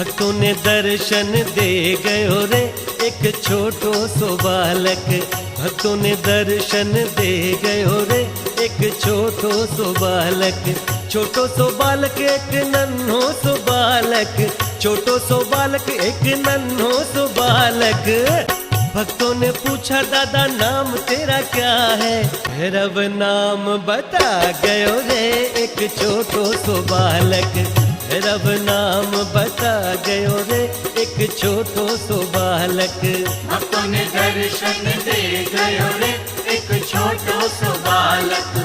भक्तों ने दर्शन दे गयो रे एक छोटो सो बालक। भक्तों ने दर्शन दे गयो रे एक छोटो सो बालक। छोटो सो बालक एक नन्हो सो बालक। छोटो सो बालक एक नन्हो सो बालक। भक्तों ने पूछा दादा नाम तेरा क्या है? भैरव नाम बता गयो रे एक छोटो सो बालक। भैरव नाम बता गयो रे एक छोटो सो बालक। भक्तों ने दर्शन दे गयो रे एक छोटो सो बालक।